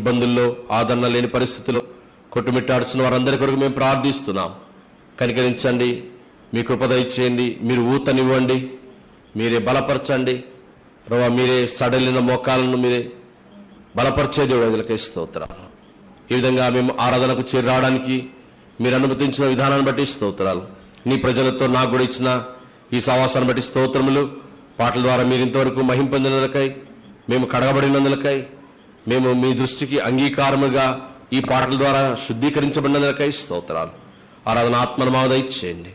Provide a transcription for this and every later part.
ఇబ్బందుల్లో, ఆదరణ లేని పరిస్థితుల్లో కొట్టుమిట్టాడుచున్న వారందరి కొరకు మేము ప్రార్థిస్తున్నాం. కనికరించండి, మీ కృప దయచేయండి, మీరు ఊతనివ్వండి, మీరే బలపరచండి ప్రభువా. మీరే సడలిన మోకాలను మీరే బలపరిచే దేవుడికి స్తోత్రాలు. ఈ విధంగా మేము ఆరాధనకు చేరి రావడానికి మీరు అనుమతించిన విధానాన్ని బట్టి స్తోత్రాలు. నీ ప్రజలతో నాకు కూడా ఇచ్చిన ఈ సహవాసాన్ని బట్టి స్తోత్రములు. పాటల ద్వారా మీరు ఇంతవరకు మహిమ పొందినందులకై, మేము కడగబడినందులకై, మేము మీ దృష్టికి అంగీకారముగా ఈ పాటల ద్వారా శుద్ధీకరించబడినందులకై స్తోత్రాలు. ఆరాధన ఆత్మను మాకు దయచేయండి.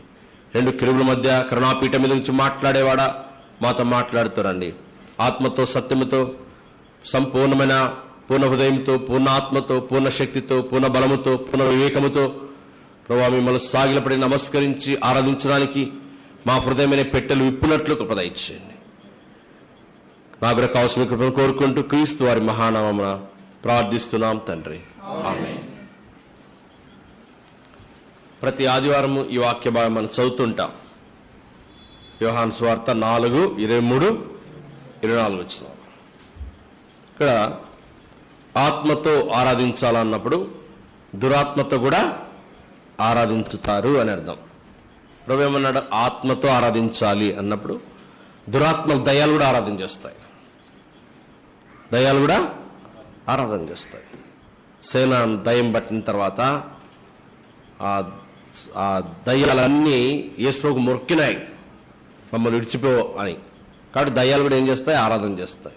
రెండు కిరువుల మధ్య కరుణాపీఠం మీద నుంచి మాట్లాడేవాడా మాతో మాట్లాడుతారండి. ఆత్మతో, సత్యముతో, సంపూర్ణమైన పూర్ణ హృదయంతో, పూర్ణ ఆత్మతో, పూర్ణ శక్తితో, పూర్ణ బలముతో, పూర్ణ వివేకముతో ప్రభువా మిమ్మల్ని సాగిలపడి నమస్కరించి ఆరాధించడానికి మా హృదయమైన పెట్టెలు విప్పునట్లు కృప దయచేయండి. నా కొరకు అవసరమైన కృపను కోరుకుంటూ క్రీస్తు వారి మహానామమున ప్రార్థిస్తున్నాం తండ్రి, ఆమేన్. ప్రతి ఆదివారం ఈ వాక్య భాగం మనం చదువుతుంటాం. యోహాను సువార్త 4:23-24 వచ్చిన ఇక్కడ ఆత్మతో ఆరాధించాలన్నప్పుడు దురాత్మతో కూడా ఆరాధించుతారు అని అర్థం. ప్రభు ఏమన్నాడు? ఆత్మతో ఆరాధించాలి అన్నప్పుడు దురాత్మలు, దయ్యాలు కూడా ఆరాధన చేస్తాయి. దయ్యాలు కూడా ఆరాధన చేస్తాయి. సేన దయ్యం పట్టిన తర్వాత ఆ దయ్యాలన్నీ యేసుకు మొక్కినాయి, మమ్మల్ని విడిచిపో అని. కాబట్టి దయ్యాలు కూడా ఏం చేస్తాయి? ఆరాధన చేస్తాయి.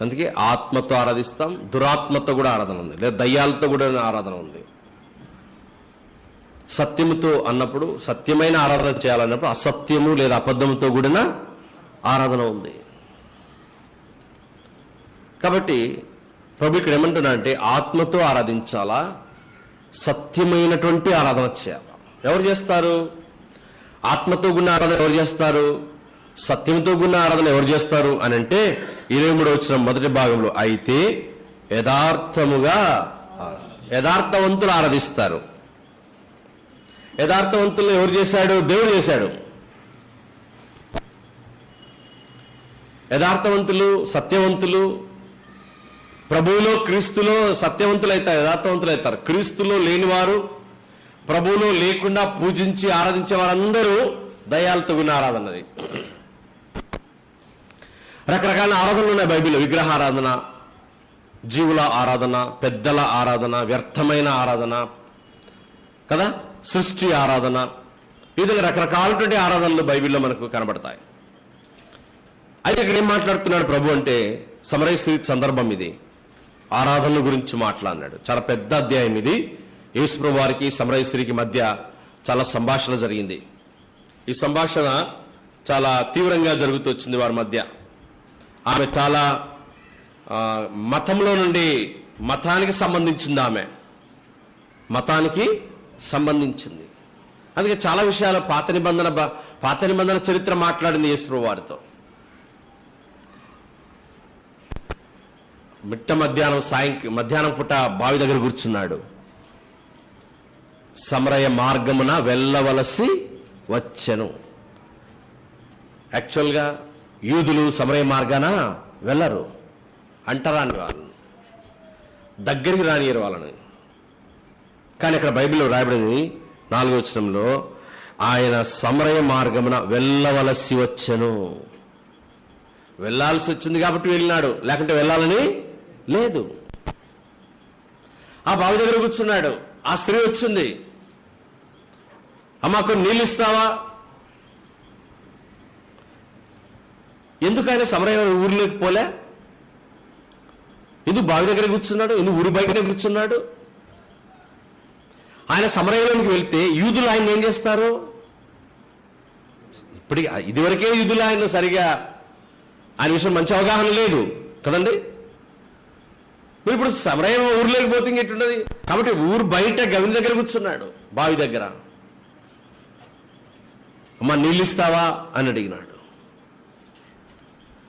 అందుకే ఆత్మతో ఆరాధిస్తాం, దురాత్మతో కూడా ఆరాధన ఉంది, లేదా దయ్యాలతో కూడా ఆరాధన ఉంది. సత్యముతో అన్నప్పుడు, సత్యమైన ఆరాధన చేయాలన్నప్పుడు అసత్యము లేదా అబద్ధముతో కూడిన ఆరాధన ఉంది. కాబట్టి ప్రభు ఇక్కడ ఏమంటున్నా అంటే ఆత్మతో ఆరాధించాలా, సత్యమైనటువంటి ఆరాధన చేయాలా. ఎవరు చేస్తారు? ఆత్మతో కూడిన ఆరాధన ఎవరు చేస్తారు? సత్యంతో కూడిన ఆరాధన ఎవరు చేస్తారు అని అంటే 23వ వచనం మొదటి భాగంలో, అయితే యథార్థవంతులు ఆరాధిస్తారు. యథార్థవంతులు ఎవరు చేశాడు? దేవుడు చేశాడు. యథార్థవంతులు, సత్యవంతులు ప్రభువులో, క్రీస్తులో సత్యవంతులు అవుతారు, యథార్థవంతులు అవుతారు. క్రీస్తులో లేనివారు, ప్రభువులో లేకుండా పూజించి ఆరాధించే వారందరూ దయ్యాలతో కూడిన ఆరాధనది. రకరకాల ఆరాధనలు ఉన్నాయి బైబిల్లో. విగ్రహారాధన, జీవుల ఆరాధన, పెద్దల ఆరాధన, వ్యర్థమైన ఆరాధన కదా, సృష్టి ఆరాధన, ఈ విధంగా రకరకాలటువంటి ఆరాధనలు బైబిల్లో మనకు కనబడతాయి. అయితే ఇక్కడ ఏం మాట్లాడుతున్నాడు ప్రభు అంటే, సమరయ స్త్రీ సందర్భం ఇది, ఆరాధనల గురించి మాట్లాడినాడు. చాలా పెద్ద అధ్యాయం ఇది. యేసు ప్రభు వారికి సమరయ స్త్రీకి మధ్య చాలా సంభాషణ జరిగింది. ఈ సంభాషణ చాలా తీవ్రంగా జరుగుతూ వచ్చింది వారి మధ్య. ఆమె చాలా మతంలో నుండి, మతానికి సంబంధించింది, ఆమె మతానికి సంబంధించింది. అందుకే చాలా విషయాలు పాత నిబంధన చరిత్ర మాట్లాడింది యేసు ప్రభు వారితో. మధ్యాహ్నం పూట బావి దగ్గర కూర్చున్నాడు. సమరయ మార్గమున వెళ్ళవలసి వచ్చెను. యాక్చువల్గా యూదులు సమరయ మార్గాన వెళ్ళరు, అంటరాని వాళ్ళని, దగ్గరికి రానియరు వాళ్ళని. కానీ ఇక్కడ బైబిల్లో రాయబడింది 4వ వచనంలో, ఆయన సమరయ మార్గమున వెళ్ళవలసి వచ్చెను. వెళ్ళాల్సి వచ్చింది కాబట్టి వెళ్ళినాడు, లేకుంటే వెళ్ళాలని లేదు. ఆ బావి దగ్గర కూర్చున్నాడు. ఆ స్త్రీ వచ్చింది, అమ్మ కొన్ని నీళ్ళు ఇస్తావా? ఎందుకు ఆయన సమరయ ఊరిలోకి పోలే? ఎందుకు బావి దగ్గర కూర్చున్నాడు? ఎందుకు ఊరి బయటనే కూర్చున్నాడు? ఆయన సమరయంలోకి వెళ్తే యూదులు ఆయన ఏం చేస్తారు? ఇప్పటికీ ఇదివరకే యూదులు ఆయన సరిగా ఆయన విషయం మంచి అవగాహన లేదు కదండి. మీరు ఇప్పుడు సమరయ ఊర్లోకి పోతే ఇంకెట్టుండదు. కాబట్టి ఊరు బయట గవిని దగ్గర కూర్చున్నాడు, బావి దగ్గర. అమ్మ నీళ్ళు ఇస్తావా అని అడిగినాడు.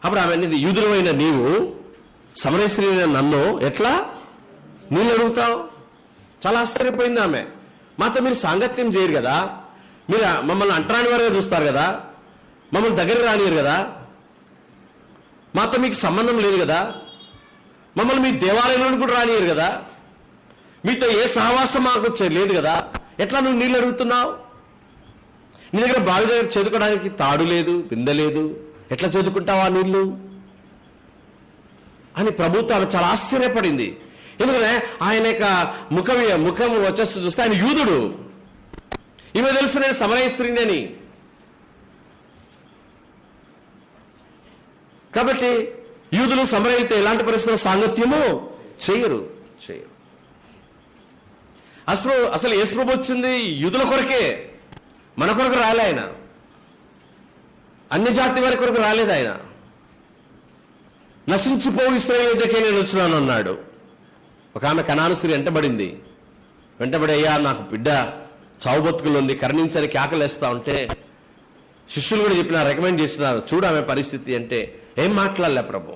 అప్పుడు ఆమె, యూదులమైన నీవు సమరయ స్త్రీ నన్ను ఎట్లా నీళ్ళు అడుగుతావు? చాలా ఆశ్చర్యపోయింది ఆమె. మాతో మీరు సాంగత్యం చేయరు కదా, మీరు మమ్మల్ని అంటరాని వారుగా చూస్తారు కదా, మమ్మల్ని దగ్గర రానియరు కదా, మాతో మీకు సంబంధం లేదు కదా, మమ్మల్ని మీ దేవాలయంలో కూడా రానియరు కదా, మీతో ఏ సహవాసం మాకు లేదు కదా, ఎట్లా నువ్వు నీళ్ళు అడుగుతున్నావు? నీ దగ్గర బావి దగ్గర చదువుకోవడానికి తాడు లేదు, బిందె లేదు, ఎట్లా చదువుకుంటావా నీళ్ళు అని ప్రభుత్వం చాలా ఆశ్చర్యపడింది. ఎందుకంటే ఆయన యొక్క ముఖం వచ్చేసి చూస్తే ఆయన యూదుడు. ఈమె తెలుసు నేను సమరయ స్త్రీని అని. కాబట్టి యూదులు సమరయులతో ఎలాంటి పరిస్థితుల్లో సాంగత్యము చేయరు. అసలు యేసు ప్రభు వచ్చింది యూదుల కొరకే, మన కొరకు రాలే ఆయన. అన్ని జాతి వారి కొరకు రాలేదు ఆయన. నశించిపోవు ఇశ్రాయేలు దగ్గరికి నేను వచ్చినాను అన్నాడు. ఒక ఆమె కనాను స్త్రీ వెంటబడి అయ్యా నాకు బిడ్డ చావు బతుకులు ఉంది, కరుణించని కేకలేస్తా ఉంటే శిష్యులు కూడా చెప్పినారు, రికమెండ్ చేసినారు, చూడు ఆమె పరిస్థితి అంటే ఏం మాట్లాడలే ప్రభు.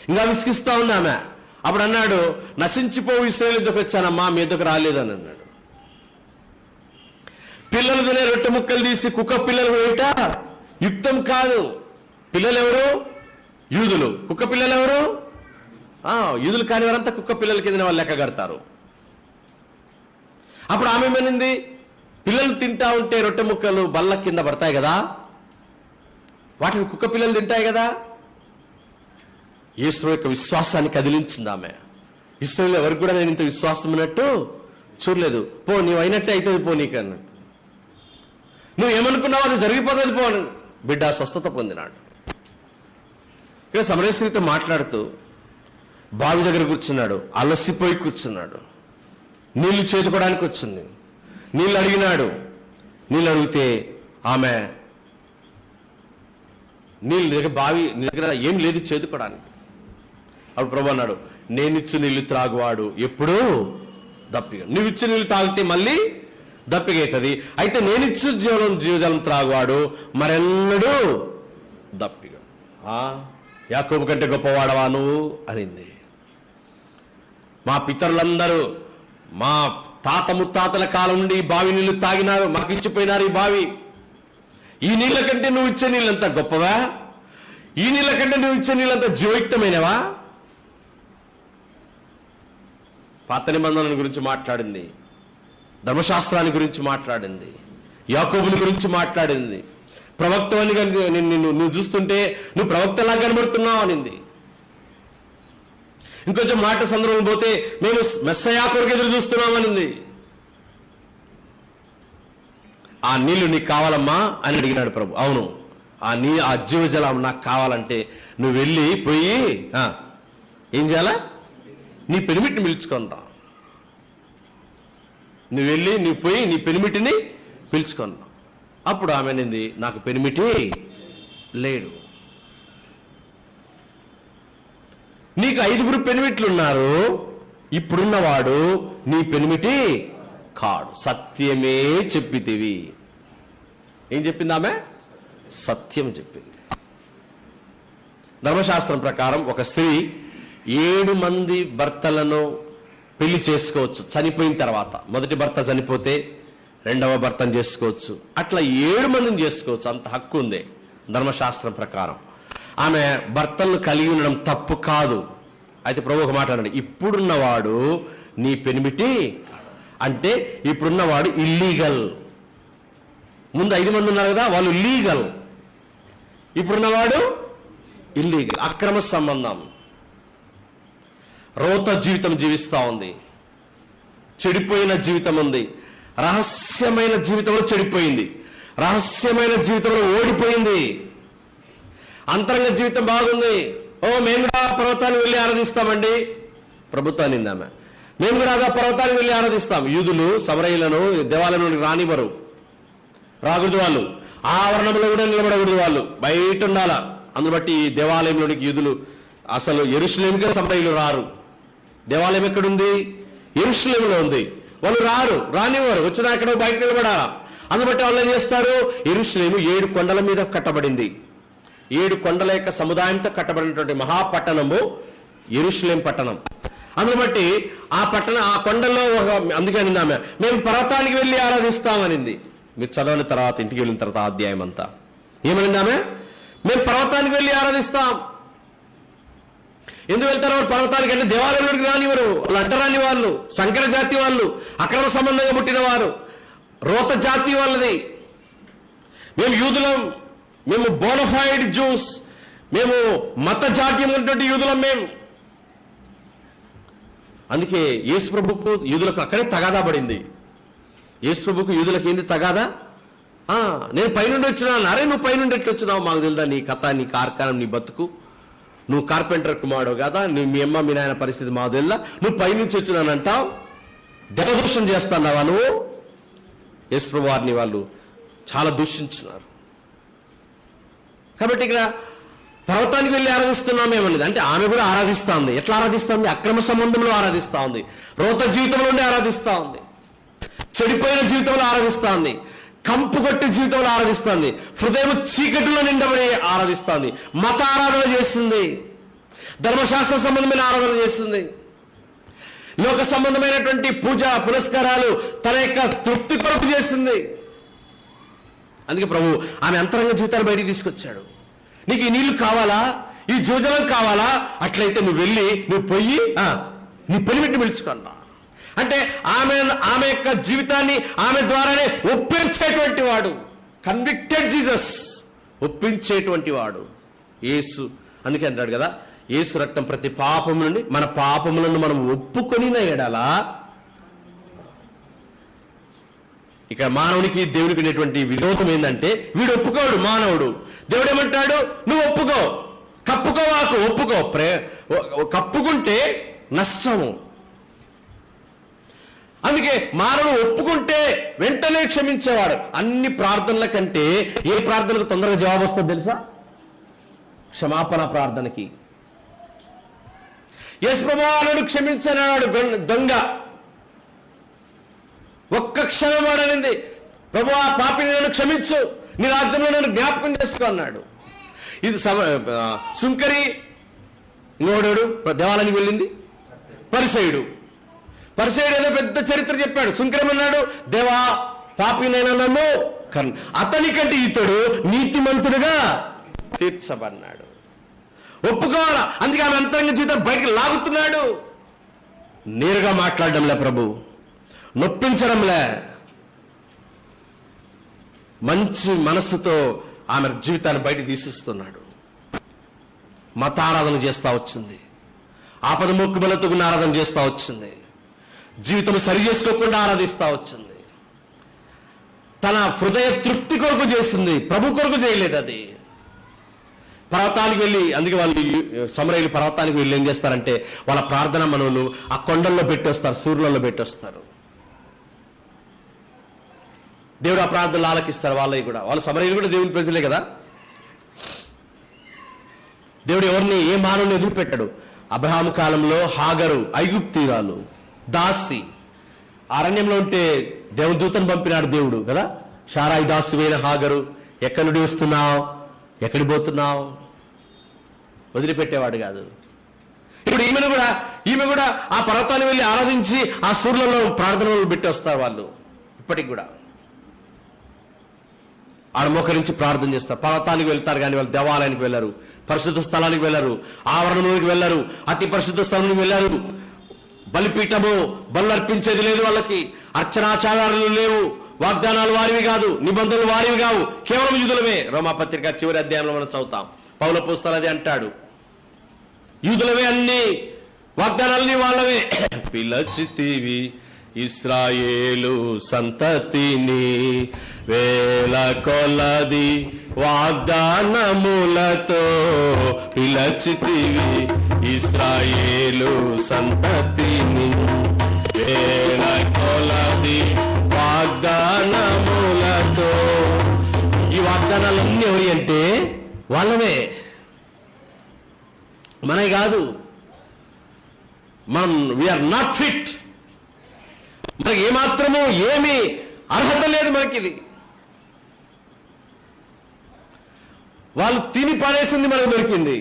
ఇంకా విసిగిస్తా ఉంది ఆమె. అప్పుడు అన్నాడు, నశించిపోవు ఇశ్రాయేలు దగ్గరికి వచ్చానమ్మా, మీ దగ్గరకు రాలేదని అన్నాడు. పిల్లలు తినే రొట్టె ముక్కలు తీసి కుక్క పిల్లలు వేయట యుక్తం కాదు. పిల్లలు ఎవరు? యూదులు. కుక్క పిల్లలు ఎవరు? యూదులు కాని వారంతా కుక్క పిల్లల కింద వాళ్ళు లెక్క కడతారు. అప్పుడు ఆమె ఏమనింది, పిల్లలు తింటా ఉంటే రొట్టె ముక్కలు బల్ల కింద పడతాయి కదా, వాటిని కుక్క పిల్లలు తింటాయి కదా. యేసు యొక్క విశ్వాసాన్ని కదిలించింది ఆమె. ఇశ్రాయేలు ఎవరికి కూడా నేను ఇంత విశ్వాసం ఉన్నట్టు చూడలేదు. పో నీవు అయినట్టే అవుతుంది, పో నీకు అన్నట్టు. నువ్వు ఏమనుకున్నావు అది జరిగిపోతుంది, పో. బిడ్డ స్వస్థత పొందినాడు. ఇక్కడ సమరయ స్త్రీతో మాట్లాడుతూ బావి దగ్గర కూర్చున్నాడు, అలసిపోయి కూర్చున్నాడు. నీళ్లు చేదుకోవడానికి వచ్చింది, నీళ్ళు అడిగినాడు. నీళ్ళు అడిగితే ఆమె నీళ్ళు దగ్గర బావి దగ్గర ఏం లేదు చేదుకోవడానికి. అప్పుడు ప్రభు అన్నాడు, నేనిచ్చు నీళ్లు త్రాగువాడు ఎప్పుడూ దప్పిక. నువ్వు ఇచ్చిన నీళ్ళు తాగితే మళ్ళీ దప్పిక అవుతుంది. అయితే నేనిచ్చు జీవజలం త్రాగువాడు మరెన్నడూ దప్పిక. యాకోబు కంటే గొప్పవాడవా నువ్వు అనింది. మా పితరులందరూ మా తాత ముత్తాతల కాలం నుండి ఈ బావి నీళ్లు తాగినారు, మాకు ఇచ్చిపోయినారు ఈ బావి. ఈ నీళ్ళ కంటే నువ్వు ఇచ్చే నీళ్ళంతా గొప్పవా? ఈ నీళ్ళ కంటే నువ్వు ఇచ్చే నీళ్ళంతా జీవయుక్తమైనవా? పాత నిబంధనల గురించి మాట్లాడింది, ధర్మశాస్త్రాన్ని గురించి మాట్లాడింది, యాకోబుని గురించి మాట్లాడింది. ప్రవక్తవని నువ్వు చూస్తుంటే నువ్వు ప్రవక్తలా కనబడుతున్నావు అనింది. ఇంకొంచెం మాట సందర్భం పోతే మేము మెస్సయా కొరకు ఎదురు చూస్తున్నామనింది. ఆ నీళ్లు నీకు కావాలమ్మా అని అడిగినాడు ప్రభు. అవును, ఆ జీవజలం నాకు కావాలంటే నువ్వు వెళ్ళి పోయి ఏం చేయాలా? నీ పెనిమిటిని పిలుచుకుంటా. నువ్వు వెళ్ళి నువ్వు పోయి నీ పెనిమిటిని పిలుచుకున్నా. అప్పుడు ఆమె అనింది, నాకు పెనిమిటి లేడు. నీకు 5 పెనిమిట్లు ఉన్నారు, ఇప్పుడున్నవాడు నీ పెనిమిటి కాడు. సత్యమే చెప్పితివి. ఏం చెప్పింది ఆమె? సత్యం చెప్పింది. ధర్మశాస్త్రం ప్రకారం ఒక స్త్రీ 7 మంది భర్తలను పెళ్లి చేసుకోవచ్చు చనిపోయిన తర్వాత. మొదటి భర్త చనిపోతే రెండవ భర్తను చేసుకోవచ్చు, అట్లా 7 మందిని చేసుకోవచ్చు. అంత హక్కు ఉంది ధర్మశాస్త్రం ప్రకారం. ఆమె భర్తలను కలిగి ఉండడం తప్పు కాదు. అయితే ప్రభు ఒక మాట అన్నాడు, ఇప్పుడున్నవాడు నీ పెనిమిటి అంటే ఇప్పుడున్నవాడు ఇల్లీగల్. ముందు 5 మంది ఉన్నారు కదా, వాళ్ళు లీగల్. ఇప్పుడున్నవాడు ఇల్లీగల్, అక్రమ సంబంధం. రోత జీవితం జీవిస్తూ ఉంది, చెడిపోయిన జీవితం ఉంది, రహస్యమైన జీవితంలో చెడిపోయింది, రహస్యమైన జీవితంలో ఓడిపోయింది. అంతరంగ జీవితం బాగుంది. మేము కూడా పర్వతాన్ని వెళ్ళి ఆరాధిస్తామండి. ప్రభుత్వాన్ని నిందామె. మేము కూడా ఆ పర్వతాన్ని వెళ్ళి ఆరాధిస్తాం. యూదులు సమరయులను దేవాలయంలోకి రానివ్వరు, రాకూడదు. వాళ్ళు ఆవరణంలో కూడా నిలబడకూడదు, వాళ్ళు బయట ఉండాలా. అందును బట్టి ఈ దేవాలయంలోనికి యూదులు అసలు యెరూషలేముకే సమరయులు రారు. దేవాలయం ఎక్కడుంది? యెరూషలేములో ఉంది. వాళ్ళు రానివ్వరు. వచ్చినా ఎక్కడో బయట నిలబడాలా. అందుబట్టి వాళ్ళు ఏం చేస్తారు? యెరూషలేము 7 కొండల మీద కట్టబడింది. 7 కొండల యొక్క సముదాయంతో కట్టబడినటువంటి మహాపట్టణము యెరూషలేం పట్టణం. అందును బట్టి ఆ కొండల్లో అందుకే ఆమె మేము పర్వతానికి వెళ్ళి ఆరాధిస్తామనింది. మీరు చదవని తర్వాత ఇంటికి వెళ్ళిన తర్వాత అధ్యాయం అంతా ఏమనింది ఆమె? మేము పర్వతానికి వెళ్ళి ఆరాధిస్తాం. ఎందుకు వెళ్తారు వారు పర్వతానికి అంటే దేవాలయంలోకి రానివారు. వాళ్ళు అంటరాని వాళ్ళు, సంకర జాతి వాళ్ళు, అక్రమ సంబంధంగా పుట్టిన వారు, రోత జాతి వాళ్ళది. మేము యూదులం, మేము బోనఫైడ్ జ్యూస్, మేము మత జాట్యం ఉన్నటువంటి యూదులం మేము. అందుకే యేసు ప్రభుకు యూదులకు అక్కడే తగాదా పడింది. యేసు ప్రభుకు యూదులకు ఏంది తగాదా? నేను పైనుండి వచ్చినాను. అరే నువ్వు పైనుండి ఎట్లా వచ్చినావు? మాకు తెలుదా నీ కథ, నీ కార్ఖానం, నీ బతుకు. నువ్వు కార్పెంటర్ కుమారుడు కదా, నువ్వు మీ అమ్మ మీ నాయన పరిస్థితి మాకు తెలుదా? నువ్వు పైనుంచి వచ్చినానంటావు, దేవదూషణ చేస్తున్నావా నువ్వు? యేసు ప్రభు వారిని వాళ్ళు చాలా దూషించినారు. కాబట్టి ఇక్కడ పర్వతానికి వెళ్ళి ఆరాధిస్తున్నామేమన్నది అంటే ఆమె కూడా ఆరాధిస్తా ఉంది. ఎట్లా ఆరాధిస్తుంది? అక్రమ సంబంధంలో ఆరాధిస్తా ఉంది, రోత జీవితంలోనే ఆరాధిస్తా ఉంది, చెడిపోయిన జీవితంలో ఆరాధిస్తా ఉంది, కంపు కొట్టి జీవితంలో ఆరాధిస్తుంది, హృదయం చీకటిలో నిండబడి ఆరాధిస్తుంది, మత ఆరాధన చేస్తుంది, ధర్మశాస్త్ర సంబంధమైన ఆరాధన చేస్తుంది, లోక సంబంధమైనటువంటి పూజ పురస్కారాలు తన యొక్క తృప్తి కొరకు చేస్తుంది. అందుకే ప్రభు ఆమె అంతరంగ జీవితాన్ని బయటికి తీసుకొచ్చాడు. నీకు ఈ నీళ్లు కావాలా, ఈ జోజనం కావాలా? అట్లయితే నువ్వు వెళ్ళి నువ్వు పొయ్యి నీ పెళ్లిపెట్టి పిలుచుకున్నా అంటే ఆమె యొక్క జీవితాన్ని ఆమె ద్వారానే ఒప్పించేటువంటి వాడు కన్విక్టెడ్ జీసస్, ఒప్పించేటువంటి వాడు యేసు. అందుకే అంటాడు కదా, యేసు రక్తం ప్రతి పాపము నుండి మన పాపములను మనం ఒప్పుకొనిన ఎడలా. ఇక మానవునికి దేవునికి ఉండేటువంటి విరోధం ఏంటంటే వీడు ఒప్పుకోడు మానవుడు. దేవుడు ఏమంటాడు? నువ్వు ఒప్పుకో, కప్పుకోవాకు, ఒప్పుకో. కప్పుకుంటే నష్టము. అందుకే మానవుడు ఒప్పుకుంటే వెంటనే క్షమించేవాడు. అన్ని ప్రార్థనల కంటే ఏ ప్రార్థనకు తొందరగా జవాబు వస్తుందో తెలుసా? క్షమాపణ ప్రార్థనకి. యేసు ప్రభువును క్షమించనాడు దొంగ. ఒక్క క్షణం వాడనింది, ప్రభువా పాపిని నన్ను క్షమించు, నీ రాజ్యంలో నన్ను జ్ఞాపకం చేసుకో అన్నాడు. ఇది సుంకరి. ఇంకోడు దేవాలయానికి వెళ్ళింది పరిసయుడు. ఏదో పెద్ద చరిత్ర చెప్పాడు. సుంకరమన్నాడు, దేవా పాపినైనా నన్ను అతనికంటే ఇతడు నీతిమంతుడుగా తీర్చబడినాడు. ఒప్పుకోవాలా. అందుకే ఆమె అంతరంగ జీవితం బయటకు లాగుతున్నాడు. నేరుగా మాట్లాడడంలే ప్రభు, నొప్పించడంలే, మంచి మనస్సుతో ఆమె జీవితాన్ని బయట తీసిస్తున్నాడు. మత ఆరాధన చేస్తా వచ్చింది, ఆపద మొక్కుబలతో ఆరాధన చేస్తా వచ్చింది, జీవితం సరి చేసుకోకుండా ఆరాధిస్తా వచ్చింది. తన హృదయ తృప్తి కొరకు చేసింది, ప్రభు కొరకు చేయలేదు. అది పర్వతానికి వెళ్ళి, అందుకే వాళ్ళు సమరయులు పర్వతానికి వెళ్ళి ఏం చేస్తారంటే వాళ్ళ ప్రార్థన మనవులు ఆ కొండల్లో పెట్టొస్తారు, సూర్యులలో పెట్టొస్తారు. దేవుడు ఆ ప్రార్థనలు ఆలకిస్తారు. వాళ్ళవి కూడా, వాళ్ళ సమరయులు కూడా దేవుని ప్రజలే కదా. దేవుడు ఎవరిని ఏ మానవుని ఎదురుపెట్టాడు. అబ్రహాము కాలంలో హాగరు ఐగుప్తీయురాలు దాసి అరణ్యంలో ఉంటే దేవదూతను పంపినాడు దేవుడు కదా. షారాయి దాసువైన హాగరు, ఎక్కడి నుండి వస్తున్నావు, ఎక్కడికి పోతున్నావు, వదిలిపెట్టేవాడు కాదు. ఇప్పుడు ఈమె కూడా ఆ పర్వతాన్ని వెళ్ళి ఆరాధించి ఆ సూర్యులలో ప్రార్థనలు పెట్టి వస్తారు వాళ్ళు. ఇప్పటికి కూడా ఆడ మోకరించి ప్రార్థన చేస్తారు. పర్వతానికి వెళ్తారు కానీ వాళ్ళు దేవాలయానికి వెళ్ళరు, పరిశుద్ధ స్థలానికి వెళ్ళరు, ఆవరణలోకి వెళ్ళరు, అతి పరిశుద్ధ స్థలానికి వెళ్ళరు. బలిపీఠము బలు అర్పించేది లేదు వాళ్ళకి, అర్చనాచారాలు లేవు, వాగ్దానాలు వారివి కాదు, నిబంధనలు వారివి కావు, కేవలం యూదులమే. రోమాపత్రిక చివరి అధ్యాయంలో మనం చదువుతాం. పౌల పుస్తకాలు అది అంటాడు, యూదులవే అన్ని, వాగ్దానాలని వాళ్ళవే. పిలచితివి ఇశ్రాయేలు సంతతిని వేల కొలది వాగ్దానములతో, పిలచితివి ఇశ్రాయేలు సంతతిని వేల కొలది వాగ్దానములతో. ఈ వాగ్దానాలన్నీ ఎవరి అంటే వాళ్ళవే, మనవి కాదు. మనం వీఆర్ నాట్ ఫిట్, మనకి ఏమాత్రము ఏమీ అర్హత లేదు మనకి. ఇది వాళ్ళు తిని పడేసింది మనకు దొరికింది.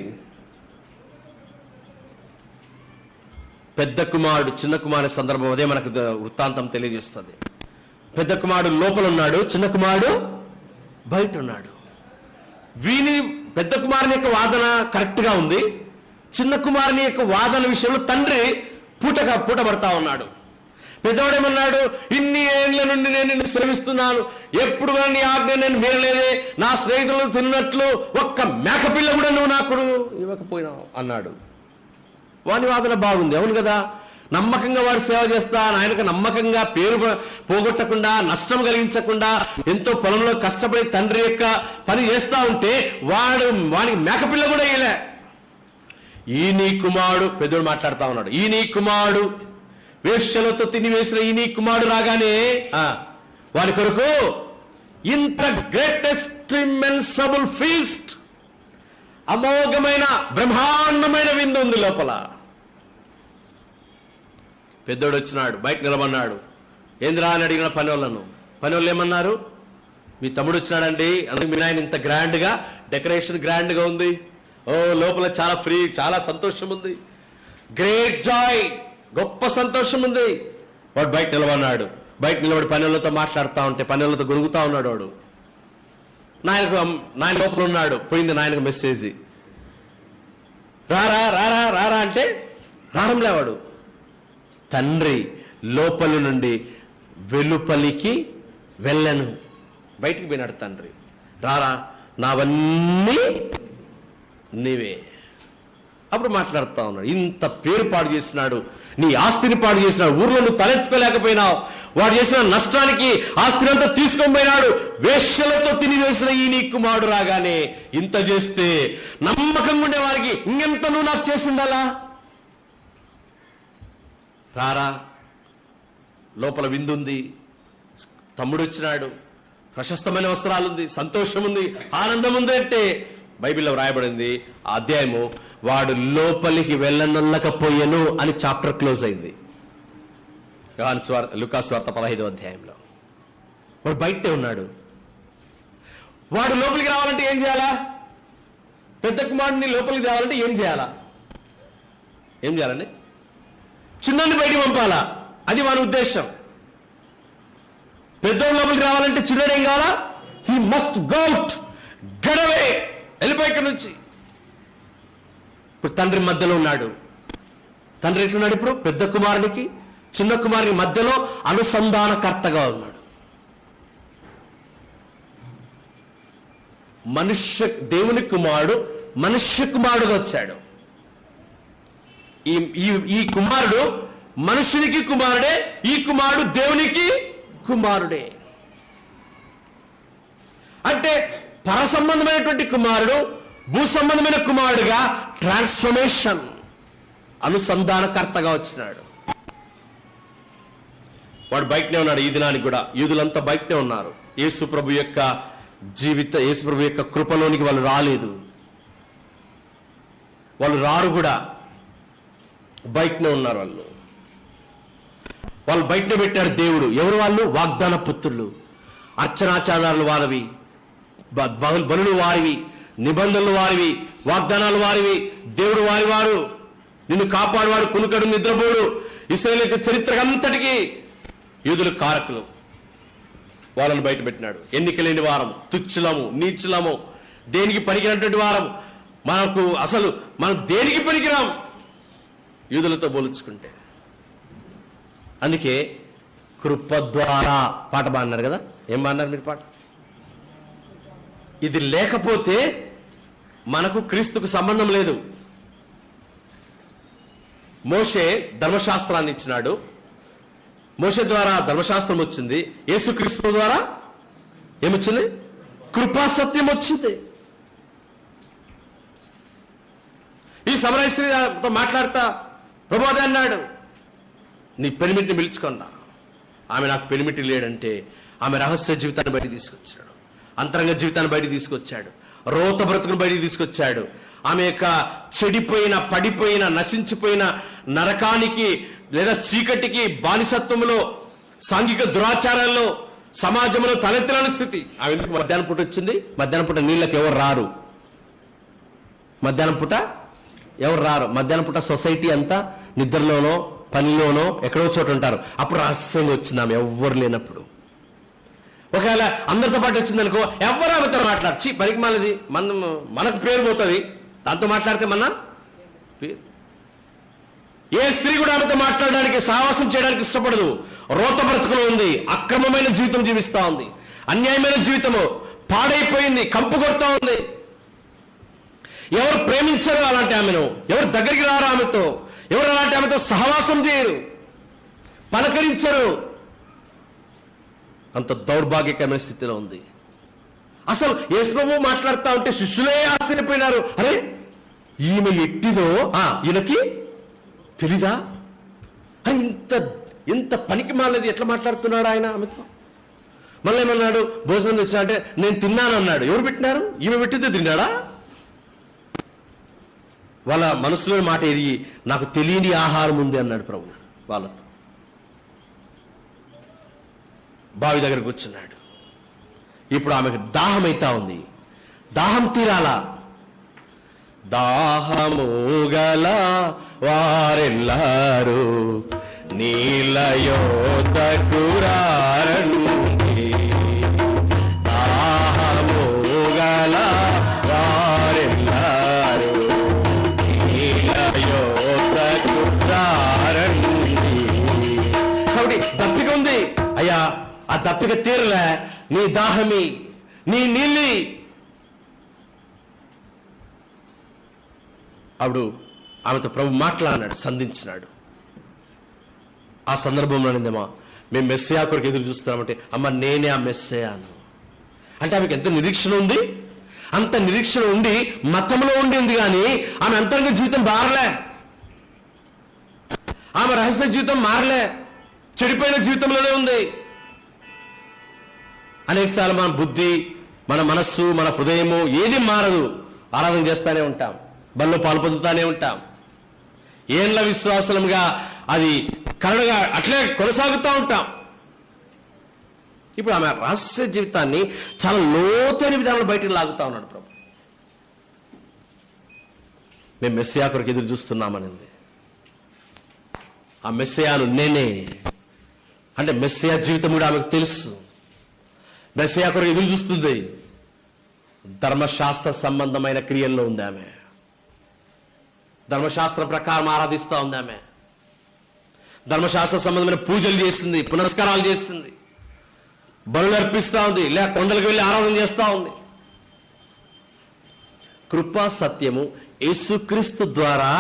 పెద్ద కుమారుడు చిన్న కుమారుడి సందర్భం అదే మనకు వృత్తాంతం తెలియజేస్తుంది. పెద్ద కుమారుడు లోపల ఉన్నాడు, చిన్న కుమారుడు బయట ఉన్నాడు. పెద్ద కుమారుని యొక్క వాదన కరెక్ట్గా ఉంది, చిన్న కుమారుని యొక్క వాదన విషయంలో తండ్రి పూటపడతా ఉన్నాడు. పెద్దవాడేమన్నాడు, ఇన్ని ఏళ్ల నుండి నేను నిన్ను సేవిస్తున్నాను, ఎప్పుడు కూడా నీ ఆజ్ఞ నేను మీరలేదే, నా స్నేహితులు తిన్నట్లు ఒక్క మేకపిల్ల కూడా నువ్వు నాకు ఇవ్వకపోయినావు అన్నాడు. వాని వాదన బాగుంది, అవును కదా. నమ్మకంగా వాడు సేవ చేస్తా, ఆయనకు నమ్మకంగా పేరు పోగొట్టకుండా, నష్టం కలిగించకుండా, ఎంతో పొలంలో కష్టపడి తండ్రి యొక్క పని చేస్తా ఉంటే వానికి మేకపిల్ల కూడా ఇయ్యలే. ఈ నీ కుమారుడు, పెద్దోడు మాట్లాడుతా ఉన్నాడు, ఈ నీ కుమారుడు వేశ్యలతో తినివేసిన ఈ నీ కుమారుడు రాగానే వారి కొరకు ఇంత గ్రేటెస్ట్ ఇమ్మెన్సబుల్ ఫీస్ట్, అమోఘమైన బ్రహ్మాండమైన విందు ఉంది లోపల. పెద్దోడు వచ్చినాడు, బయట నిలబడినాడు. ఏంద్రా అని అడిగిన పని వాళ్ళు ఏమన్నారు, మీ తమ్ముడు వచ్చినాడండి, అందుకే మీ నాయన ఇంత గ్రాండ్గా డెకరేషన్ గ్రాండ్గా ఉంది, ఓ లోపల చాలా ఫ్రీ, చాలా సంతోషం ఉంది, గ్రేట్ జాయ్, గొప్ప సంతోషం ఉంది. వాడు బయట నిలబడినాడు. బయట నిలబడి పనులతో మాట్లాడుతూ ఉంటే పనులతో గొరుగుతా ఉన్నాడు. వాడు నాయన లోపల ఉన్నాడు. పోయింది నాయనకు మెసేజ్, రారా రారా రారా అంటే రావడం లేవాడు. తండ్రి లోపల నుండి వెలుపలికి వెళ్ళను, బయటికి పోయినాడు తండ్రి. రారా, నావన్నీ నీవే. అప్పుడు మాట్లాడుతా ఉన్నాడు, ఇంత పేరు పాడు చేసినాడు, నీ ఆస్తిని పాడు చేసినాడు, ఊర్లో నువ్వు తలెత్తుకోలేకపోయినావు, వాడు చేసిన నష్టానికి ఆస్తిని అంతా తీసుకొని పోయినాడు, వేశ్యలతో తినివేసిన ఈ నీ కుమారుడు రాగానే ఇంత చేస్తే నమ్మకంగా ఉండే వారికి ఇంకెంత నువ్వు నాకు చేసి ఉండాలా. రారా, లోపల విందుంది, తమ్ముడు వచ్చినాడు, ప్రశస్తమైన వస్త్రాలుంది, సంతోషం ఉంది, ఆనందం ఉంది అంటే బైబిల్లో వ్రాయబడింది ఆ అధ్యాయము, వాడు లోపలికి వెళ్ళనల్లకపోయెను అని చాప్టర్ క్లోజ్ అయింది. లూకాసు వార్త 15వ అధ్యాయంలో. వాడు బయటే ఉన్నాడు. వాడు లోపలికి రావాలంటే ఏం చేయాలా? పెద్ద కుమారుడిని లోపలికి రావాలంటే ఏం చేయాలా? ఏం చేయాలండి? చిన్నని బయటికి పంపాలా, అది వాని ఉద్దేశం. పెద్దోడు లోపలికి రావాలంటే చిన్నడు ఏం కావాలా? హీ మస్ట్ గో అవుట్, గడవే, వెళ్ళిపోయి ఇక్కడి నుంచి. ఇప్పుడు తండ్రి మధ్యలో ఉన్నాడు. తండ్రి ఎట్లున్నాడు ఇప్పుడు? పెద్ద కుమారునికి చిన్న కుమారుని మధ్యలో అనుసంధానకర్తగా ఉన్నాడు. దేవుని కుమారుడు మనుష్య కుమారుడుగా వచ్చాడు. ఈ కుమారుడు మనుషునికి కుమారుడే, ఈ కుమారుడు దేవునికి కుమారుడే. అంటే పర సంబంధమైనటువంటి కుమారుడు భూ సంబంధమైన కుమారుడుగా ట్రాన్స్ఫర్మేషన్, అనుసంధానకర్తగా వచ్చినాడు. వాడు బయటనే ఉన్నాడు. ఈ దినానికి కూడా యూదులంతా బయటనే ఉన్నారు. యేసు ప్రభు యొక్క యేసు ప్రభు యొక్క కృపలోనికి వాళ్ళు రాలేదు, వాళ్ళు రారు కూడా, బయటనే ఉన్నారు. వాళ్ళు బయటనే పెట్టారు దేవుడు. ఎవరు వాళ్ళు? వాగ్దాన పుత్రులు, అర్చనాచారాలు వారివి, బలులు వారివి, నిబంధనలు వారివి, వాగ్దానాలు వారివి. దేవుడు వారు, నిన్ను కాపాడువాడు, కునుకడు, నిద్రపోడు, ఇశ్రాయేలు చరిత్ర అంతటికి యూదులు కారకులు. వాళ్ళని బయట పెట్టినాడు. ఎన్నికలేని వారం, తుచ్చులము, నీచులము, దేనికి పనికినటువంటి వారం, మనం దేనికి పనికిరాం యూదులతో పోల్చుకుంటే. అందుకే కృప ద్వారా పాట బాగున్నారు కదా. ఏం బాగున్నారు మీరు పాట? ఇది లేకపోతే మనకు క్రీస్తుకు సంబంధం లేదు. మోషే ధర్మశాస్త్రాన్ని ఇచ్చినాడు, మోషే ద్వారా ధర్మశాస్త్రం వచ్చింది. యేసుక్రీస్తు ద్వారా ఏమొచ్చింది? కృపా సత్యం వచ్చింది. ఈ సమరయ స్త్రీతో మాట్లాడతా ప్రభువే అన్నాడు, నీ పెనిమిటిని పిలుచుకున్నా. ఆమె నాకు పెనిమిటి లేడంటే ఆమె రహస్య జీవితాన్ని బయట తీసుకొచ్చాడు, అంతరంగ జీవితాన్ని బయట తీసుకొచ్చాడు, రోత బ్రతుకును బయటికి తీసుకొచ్చాడు. ఆమె యొక్క చెడిపోయిన, పడిపోయిన, నశించిపోయిన నరకానికి లేదా చీకటికి, బానిసత్వంలో, సాంఘిక దురాచారాల్లో, సమాజంలో తలెత్తలేని స్థితి. ఆమె ఎందుకు మధ్యాహ్నం పూట వచ్చింది? మధ్యాహ్నం పూట నీళ్ళకి ఎవరు రారు. మధ్యాహ్నం పూట ఎవరు రారు. మధ్యాహ్నం పూట సొసైటీ అంతా నిద్రలోనో, పనిలోనో, ఎక్కడో చోట ఉంటారు. అప్పుడు రహస్యంగా వచ్చింది ఆమె, ఎవ్వరు లేనప్పుడు. ఒకవేళ అందరితో పాటు వచ్చిందనుకో, ఎవరు ఆమెతో మాట్లాడచి పనికి మాలది, మనకు పేరు పోతుంది, దాంతో మాట్లాడితే మన క్లియర్. ఏ స్త్రీ కూడా ఆమెతో మాట్లాడడానికి, సాహసం చేయడానికి ఇష్టపడదు. రోత బ్రతుకులో ఉంది, అక్రమమైన జీవితం జీవిస్తా ఉంది, అన్యాయమైన జీవితము పాడైపోయింది, కంపు కొడతా ఉంది. ఎవరు ప్రేమించరు అలాంటి ఆమెను, ఎవరు దగ్గరికి రారు ఆమెతో, ఎవరు అలాంటి ఆమెతో సహవాసం చేయరు, పలకరించరు. అంత దౌర్భాగ్యకరమైన స్థితిలో ఉంది. అసలు యేసు ప్రభువు మాట్లాడుతూ ఉంటే శిష్యులే ఆశ్చర్యపోయినారు. అరే ఈమె ఎట్టిదో ఈయనకి తెలీదా? ఇంత పనికి మాలది ఎట్లా మాట్లాడుతున్నాడు ఆయన ఆమెతో? మళ్ళీ ఏమన్నాడు? భోజనం తెచ్చినా అంటే నేను తిన్నాను అన్నాడు. ఎవరు పెట్టినారు? ఈమె పెట్టిందే తిన్నాడా? వాళ్ళ మనసులోని మాట ఎరిగి నాకు తెలియని ఆహారం ఉంది అన్నాడు ప్రభు వాళ్ళతో. బావి దగ్గర కూర్చున్నాడు. ఇప్పుడు ఆమెకు దాహం అయితా ఉంది. దాహం తీరాలా? దాహము గల వారెల్లారు నీళ్ళ యొద్దకు రారండి, దాహము గల వారెల్లారు నీళ్ళ యొద్దకు రారండి. కాబట్టి దప్పిక ఉంది అయ్యా, ఆ దప్పిక తీరలే, నీ దాహమి, నీ నీళ్ళి. అప్పుడు ఆమెతో ప్రభు మాట్లాడినాడు, సంధించినాడు. ఆ సందర్భంలో అనిందేమా, మేము మెస్సయా కొరకు ఎదురు చూస్తున్నామంటే, అమ్మ నేనే ఆ మెస్సయా అను. అంటే ఆమెకు ఎంత నిరీక్షణ ఉంది, అంత నిరీక్షణ ఉండి మతంలో ఉండింది, కానీ ఆమె అంతరంగ జీవితం మారలే, ఆమె రహస్య జీవితం మారలే, చెడిపోయిన జీవితంలోనే ఉంది. అనేకసార్లు మన బుద్ధి, మన మనస్సు, మన హృదయము ఏది మారదు. ఆరాధన చేస్తానే ఉంటాం, బల్లో పాలు పొందుతానే ఉంటాం, ఏండ్ల విశ్వాసంగా అది కరడుగా అట్లే కొనసాగుతూ ఉంటాం. ఇప్పుడు ఆమె రహస్య జీవితాన్ని చాలా లోతైన విధానంలో బయటకు లాగుతా ఉన్నాడు ప్రభు. మేము మెస్సయా కొరకు ఎదురు చూస్తున్నామనింది. ఆ మెస్సయాను నేనే అంటే మెస్సయా జీవితం కూడా ఆమెకు తెలుసు. మెస్సయా కొరకు ఎదురు చూస్తుంది. ధర్మశాస్త్ర సంబంధమైన క్రియల్లో ఉంది ఆమె. ధర్మశాస్త్రం ప్రకారం ఆరాధిస్తూ ఉంది ఆమె. ధర్మశాస్త్ర సంబంధమైన పూజలు చేస్తుంది, పునస్కారాలు చేస్తుంది, బలులు అర్పిస్తూ ఉంది, లేక కొండలకు వెళ్ళి ఆరాధన చేస్తూ ఉంది. కృపా సత్యము యేసుక్రీస్తు ద్వారా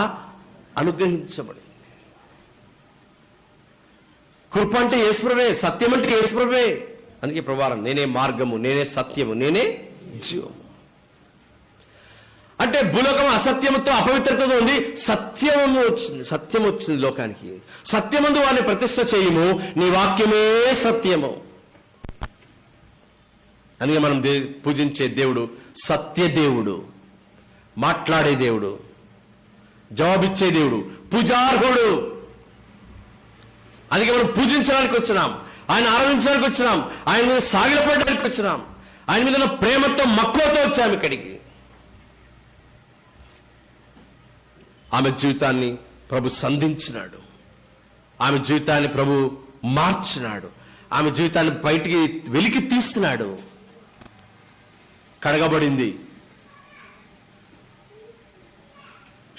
అనుగ్రహించబడింది. కృప అంటే యేసుప్రభువే, సత్యం అంటే యేసుప్రభువే. అందుకే ప్రభువారం నేనే మార్గము, నేనే సత్యము, నేనే జీవము. అంటే భూలోకం అసత్యముతో అపవిత్రతతో ఉంది, సత్యము వచ్చింది, సత్యం వచ్చింది లోకానికి. సత్యమందు వారిని ప్రతిష్ఠ చేయము, నీ వాక్యమే సత్యము. అందుకే మనం పూజించే దేవుడు సత్యదేవుడు, మాట్లాడే దేవుడు, జవాబిచ్చే దేవుడు, పూజార్హుడు. అందుకే మనం పూజించడానికి వచ్చినాం, ఆయన ఆరాధించడానికి వచ్చినాం, ఆయన మీద సాగిలపడడానికి వచ్చినాం, ఆయన మీద ఉన్న ప్రేమతో మక్కువతో వచ్చాము ఇక్కడికి. ఆమె జీవితాన్ని ప్రభు సంధించినాడు, ఆమె జీవితాన్ని ప్రభు మార్చినాడు, ఆమె జీవితాన్ని బయటికి వెలికి తీస్తున్నాడు. కడగబడింది,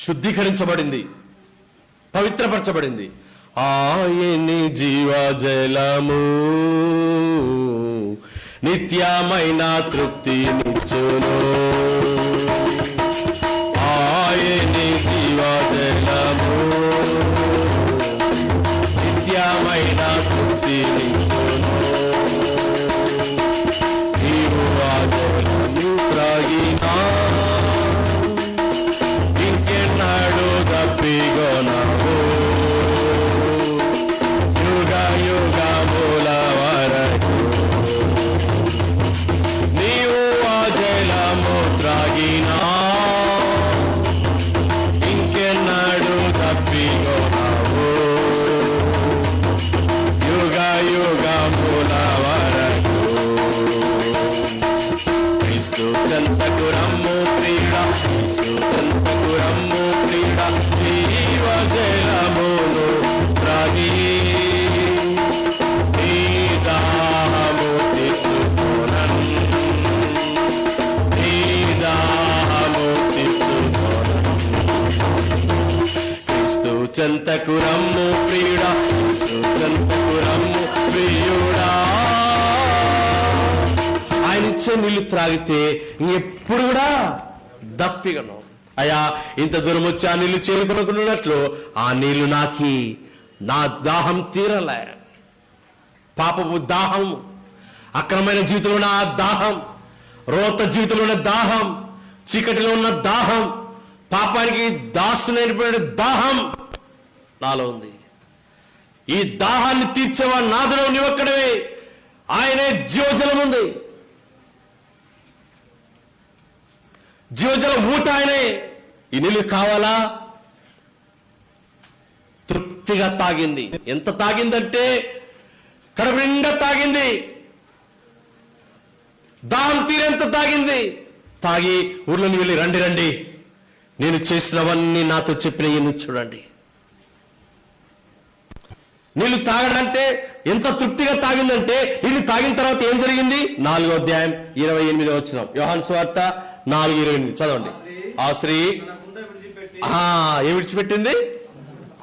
శుద్ధీకరించబడింది, పవిత్రపరచబడింది. ఆయని జీవజలము నిత్యమైన తృప్తినిచ్చును, ఆయని జీవజలము నిత్యమైన తృప్తినిచ్చును. నీవు ఆ జలము త్రాగినా ఇంకెన్నాడు తప్పికొనవు, యుగ యుగముల వరకు నీవు ఆ జలము త్రాగినా ఇంకెన్నాడు తప్పికొనవు, యుగ చెంతకు రమ్ము ప్రియుడా, యేసు చెంతకు రమ్ము ప్రియుడా. ఆయన ఇచ్చే నీళ్లు త్రాగితే ఎప్పుడు కూడా దప్పిగను. అయ్యా, ఇంత దూరం వచ్చి ఆ నీళ్లు చేరుకున్నట్లు ఆ నీళ్లు నాకి నా దాహం తీరలే. పాపపు దాహం, అక్రమమైన జీవితంలో ఉన్న ఆ దాహం, రోత జీవితంలో ఉన్న దాహం, చీకటిలో ఉన్న దాహం, పాపానికి దాసునైన దాహం నాలో ఉంది. ఈ దాహాన్ని తీర్చేవా నాదులో నీవొక్కడవే. ఆయనే జీవజలం ఉంది, జీవజలం ఊట ఆయనే. ఈ నీళ్ళు కావాలా? తృప్తిగా తాగింది. ఎంత తాగిందంటే కడుపు నిండా తాగింది, దాహం తీరేంత తాగింది. తాగి ఊర్లోని వెళ్ళి రండి రండి, నేను చేసినవన్నీ నాతో చెప్పినవి చూడండి. నీళ్లు తాగడంటే ఎంత తృప్తిగా తాగిందంటే, నీళ్లు తాగిన తర్వాత ఏం జరిగింది? 4వ అధ్యాయం 28వ వచనం, యోహాను సువార్త 4:28 చదవండి. ఆ స్త్రీ ఏం విడిచిపెట్టింది?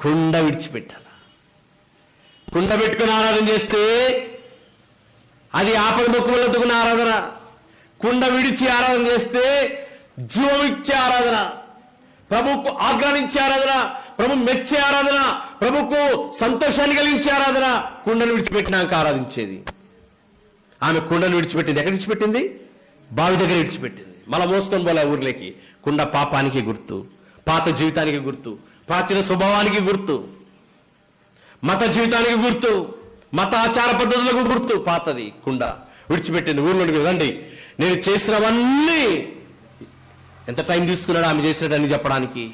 కుండ విడిచిపెట్టాల. కుండ పెట్టుకుని ఆరాధన చేస్తే అది ఆపద మొక్కులతో ఆరాధన. కుండ విడిచి ఆరాధన చేస్తే జీవం ఇచ్చే ఆరాధన, ప్రభుకు ఆగ్రహించే ఆరాధన, ప్రభు మెచ్చే ఆరాధన, ప్రభుకు సంతోషాన్ని కలిగించే ఆరాధన. కుండను విడిచిపెట్టినాక ఆరాధించేది. ఆమె కుండను విడిచిపెట్టింది. ఎక్కడ విడిచిపెట్టింది? బావి దగ్గర విడిచిపెట్టింది. మళ్ళా మోసుకొని పోలే ఊర్లోకి. కుండ పాపానికి గుర్తు, పాత జీవితానికి గుర్తు, ప్రాచీన స్వభావానికి గుర్తు, మత జీవితానికి గుర్తు, మత ఆచార పద్ధతులకు గుర్తు. పాతది కుండ విడిచిపెట్టింది. ఊర్లోకి రండి, నేను చేసినవన్నీ. ఎంత టైం తీసుకున్నాడు ఆమె చేసినట్టు చెప్పడానికి?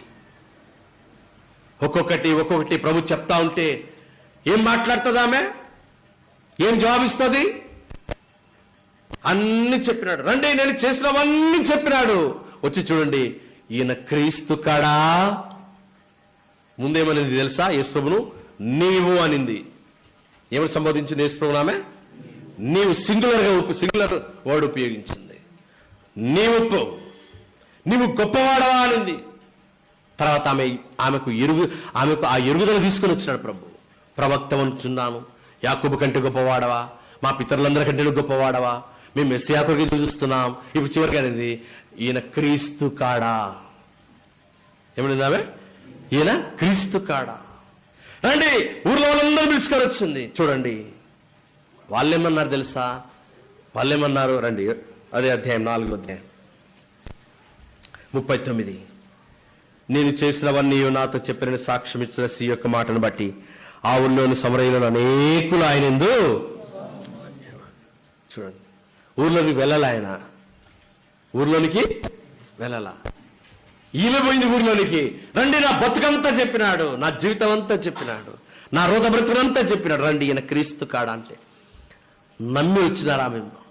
ఒక్కొక్కటి ప్రభు చెప్తా ఉంటే ఏం మాట్లాడుతుంది ఆమె? ఏం జవాబిస్తుంది? అన్ని చెప్పినాడు. రండి, నేను చేసినవన్నీ చెప్పినాడు. వచ్చి చూడండి, ఈయన క్రీస్తు కాడా. ముందేమనింది తెలుసా? యేసు ప్రభును నీవు అనింది. ఏమని సంబోధించింది యేసు ప్రభును ఆమె? నీవు. సింగులర్ వర్డ్ ఉపయోగించింది. నీవు గొప్పవాడవా అనింది. తర్వాత ఆమెకు ఆ ఎరుగుదల తీసుకొని వచ్చినాడు ప్రభు. ప్రవక్త అంటున్నాను, యాకోబు కంటే గొప్పవాడవా, మా పితరులందరికంటే గొప్పవాడవా, మేము మెస్సియా కొరకు చూస్తున్నాం. ఇప్పుడు చివరికి అనేది ఈయన క్రీస్తు కాడా. ఏమనింది ఆమె? ఈయన క్రీస్తు కాడా. రండి, ఊర్లో వాళ్ళందరూ పిలుచుకొని వచ్చింది. చూడండి వాళ్ళేమన్నారు తెలుసా? వాళ్ళేమన్నారు? రండి, అదే అధ్యాయం 4వ అధ్యాయం 39. నేను చేసినవన్నీ నాతో చెప్పిన సాక్ష్యం ఇచ్చిన స్త్రీ యొక్క మాటను బట్టి ఆ ఊళ్ళోని సమరయులను అనేకులు ఆయన ఎందు. చూడండి, ఊర్లోనికి వెళ్ళాల ఆయన. ఊర్లోనికి వెళ్ళాల. ఈమె పోయింది ఊర్లోనికి. రండి, నా బతుకంతా చెప్పినాడు, నా జీవితం అంతా చెప్పినాడు, నా రోత బ్రతుకంతా చెప్పినాడు. రండి, ఈయన క్రీస్తు కాడా అంటే నమ్మి వచ్చినారు.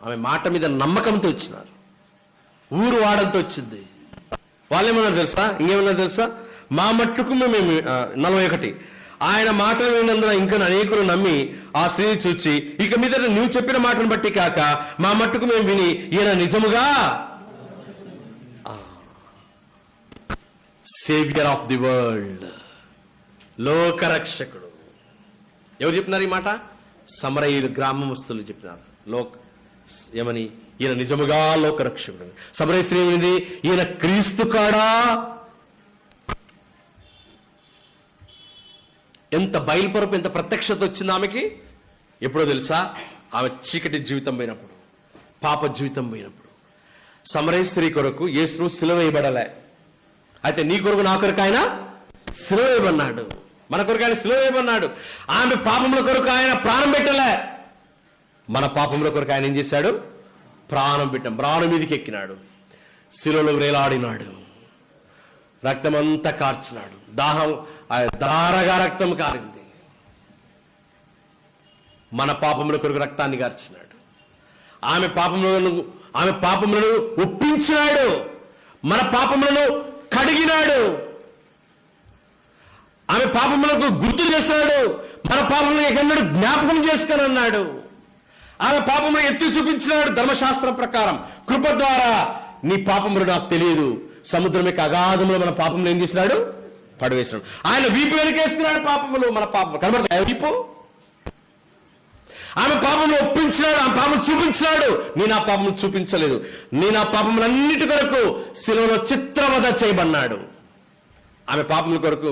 ఆమె మాట మీద నమ్మకంతో వచ్చినారు. ఊరు వాడంతో వచ్చింది. వాళ్ళేమన్నారు తెలుసా? ఇంకేమన్నారు తెలుసా? మా మట్టుకు మేము 41 ఆయన మాటలు విన్నందున ఇంకా అనేకులు నమ్మి ఆ స్త్రీని చూచి, ఇక మీద నువ్వు చెప్పిన మాటను బట్టి కాక మా మట్టుకు మేము విని ఈయన నిజముగా సేవియర్ ఆఫ్ ది వరల్డ్, లోకరక్షకుడు. ఎవరు చెప్పినారు ఈ మాట? సమరయులు గ్రామస్తులు చెప్పినారు. ఏమని? ఈయన నిజముగా లోకరక్షకుడు. సమరయ స్త్రీ ఏమింది? ఈయన క్రీస్తు కాడా. ఎంత బయలుపరపు, ఎంత ప్రత్యక్షత వచ్చింది ఆమెకి. ఎప్పుడో తెలుసా? ఆమె చీకటి జీవితం పోయినప్పుడు, పాప జీవితం పోయినప్పుడు. సమరయ స్త్రీ కొరకు యేసు సిలువ వేయబడలే. అయితే నీ కొరకు నా కొరకు ఆయన సిలువ వేయబడినాడు. మన కొరకు ఆయన సిలువ వేయబడినాడు. ఆమె పాపముల కొరకు ఆయన ప్రాణం పెట్టలే. మన పాపముల కొరకు ఆయన ఏం చేశాడు? ప్రాణం పెట్టాం. ప్రాణం మీదకి ఎక్కినాడు, శిలువలో వేలాడినాడు, రక్తమంతా కార్చినాడు. దాహం ధారగా రక్తం కారింది. మన పాపముల కొరకు రక్తాన్ని కార్చినాడు. ఆమె పాపములను ఒప్పించినాడు, మన పాపములను కడిగినాడు. ఆమె పాపములకు గుర్తు చేశాడు, మన పాపములను ఎక్కడో జ్ఞాపకం చేసుకొని అన్నాడు. ఆమె పాపములను ఎత్తి చూపించినాడు. ధర్మశాస్త్రం ప్రకారం కృప ద్వారా నీ పాపములు నాకు తెలియదు. సముద్రం యొక్క అగాధంలో మన పాపములు ఏం చేసినాడు? పడవేసినాడు. ఆయన వీపు వెనకేసుకున్నాడు పాపములు, మన పాపములు కనబడతాయి వీపు. ఆమె పాపములు ఒప్పించినాడు, ఆమె పాపం చూపించినాడు. నేను ఆ పాపము చూపించలేదు, నేను ఆ పాపములన్నిటి కొరకు శిలువలో చిత్రవధ చేయబడినాడు. ఆమె పాపముల కొరకు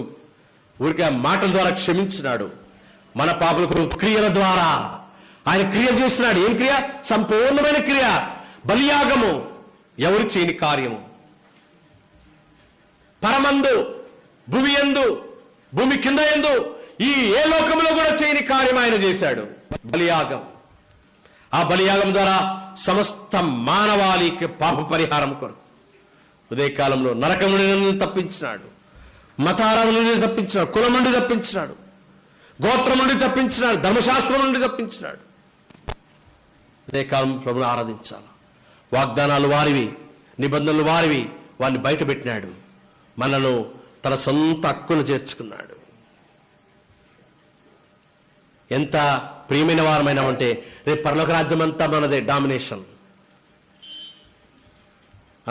ఊరికే మాటల ద్వారా క్షమించినాడు. మన పాపల కొరకు క్రియల ద్వారా ఆయన క్రియ చేస్తున్నాడు. ఏం క్రియ? సంపూర్ణమైన క్రియ, బలియాగము. ఎవరు చేయని కార్యము. పరమందు, భూమి యందు, భూమి కింద యందు, ఈ ఏ లోకంలో కూడా చేయని కార్యం ఆయన చేశాడు, బలియాగం. ఆ బలియాగం ద్వారా సమస్త మానవాళికి పాప పరిహారం కొరకు ఉదయకాలంలో నరకం నుండి తప్పించినాడు, మతారాధన నుండి తప్పించినాడు, కులం నుండి తప్పించినాడు, గోత్రం నుండి తప్పించినాడు, ధర్మశాస్త్రం నుండి తప్పించినాడు. ఉదయకాలం ప్రభుని ఆరాధించాలి. వాగ్దానాలు వారివి, నిబంధనలు వారివి, వారిని బయట పెట్టినాడు. మనను తన సొంత హక్కును చేర్చుకున్నాడు. ఎంత ప్రియమైన వారమైనా ఉంటే రేపు పరలోక రాజ్యం అంతా మనదే, డామినేషన్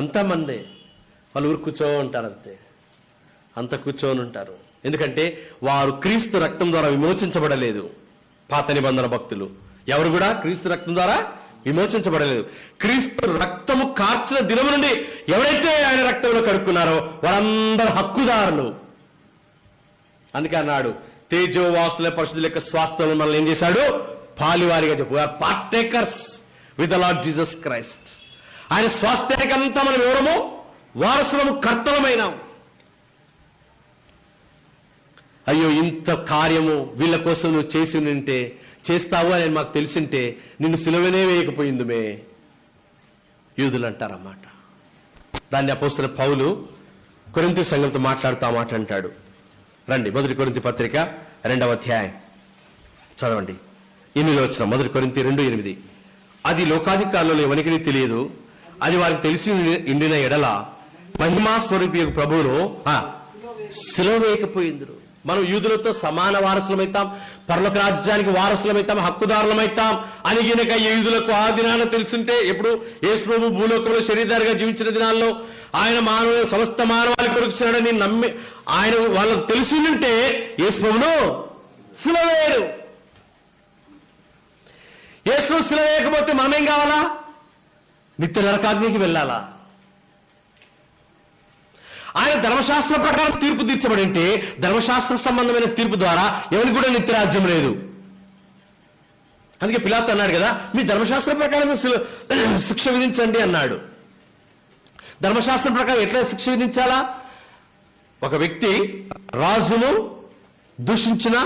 అంతా మనదే. వాళ్ళు ఊరు కూర్చో ఉంటారు, అంతే, అంత కూర్చొని ఉంటారు. ఎందుకంటే వారు క్రీస్తు రక్తం ద్వారా విమోచించబడలేదు. పాత నిబంధన భక్తులు ఎవరు కూడా క్రీస్తు రక్తం ద్వారా విమోచించబడలేదు. క్రీస్తు రక్తము కార్చిన దినము నుండి ఎవరైతే ఆయన రక్తంలో కడుక్కున్నారో వారందరూ హక్కుదారులు. అందుకే అన్నాడు, తేజోవాసుల పరిశుద్ధుల యొక్క స్వాస్థ్యం మనల్ని ఏం చేశాడు? పాలివారిగా చెప్పు, partakers with the lord Jesus Christ. ఆయన స్వాస్థ్యానికంతా మనం ఎవరము? వారసులము, కర్తలమైనాం. అయ్యో, ఇంత కార్యము వీళ్ళ కోసం నువ్వు చేసి ఉంటే, చేస్తావు అని మాకు తెలిసింటే నిన్ను సిలువనే వేయకపోయిందుమే, యూదులు అంటారన్నమాట. దాన్ని అపోస్తలుడైన పౌలు కొరింథీ సంఘంతో మాట్లాడుతూ మాట అంటాడు. రండి, 1 కొరింథీ పత్రిక 2వ అధ్యాయం చదవండి. 8 వచ్చిన 1 కొరింథీ 2:8. అది లోకాధికారులలో ఎవరికి తెలియదు, అది వారికి తెలిసి ఉండిన ఎడల మహిమా స్వరూపి ప్రభువును సిలువ వేయకపోయిందురు. మనం యూదులతో సమాన వారసులమైతాం, పరలోక రాజ్యానికి వారసులమైతాం, హక్కుదారులమైతాం అని గినక యూదులకు ఆ దినాన తెలుసుంటే, ఎప్పుడు యేసు ప్రభు భూలోకంలో శరీరధారిగా జీవించిన దినాల్లో ఆయన సమస్త మానవాళి కొడుకున్నాడని నమ్మి ఆయన వాళ్ళకు తెలిసిందంటే యేసు ప్రభును సిలువ వేయరు. యేసు సిలువ వేయకపోతే మనమేం కావాలా? నిత్య నరకాగ్నికి వెళ్ళాలా? ఆయన ధర్మశాస్త్ర ప్రకారం తీర్పు తీర్చబడి ఉంటే ధర్మశాస్త్ర సంబంధమైన తీర్పు ద్వారా ఎవరికి కూడా నిత్యరాజ్యం లేదు. అందుకే పిలాతు అన్నాడు కదా, మీ ధర్మశాస్త్ర ప్రకారం శిక్ష విధించండి అన్నాడు. ధర్మశాస్త్రం ప్రకారం ఎట్లా శిక్ష విధించాలా? ఒక వ్యక్తి రాజును దూషించిన,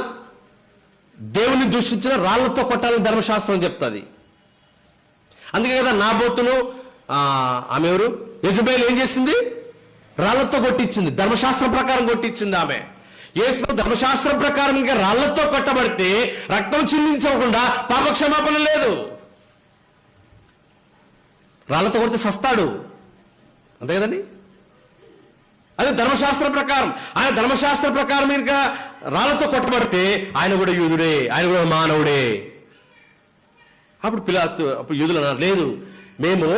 దేవుని దూషించిన రాళ్లతో కొట్టాలని ధర్మశాస్త్రం చెప్తుంది. అందుకే కదా నాబోతును ఆమె ఎవరు, యెజబెల్ ఏం చేసింది? రాళ్లతో కొట్టించింది, ధర్మశాస్త్రం ప్రకారం కొట్టించింది ఆమె. యేసు ధర్మశాస్త్రం ప్రకారం ఇంకా రాళ్లతో కొట్టబడితే రక్తం చిందించకుండా పాపక్షమాపణ లేదు. రాళ్లతో కొడితే సస్తాడు, అంతే కదండి. అదే ధర్మశాస్త్రం ప్రకారం. ఆయన ధర్మశాస్త్ర ప్రకారం ఇంకా రాళ్లతో కొట్టబడితే ఆయన కూడా యూదుడే, ఆయన కూడా మానవుడే. అప్పుడు యూదులు అన్నారు, లేదు, మేము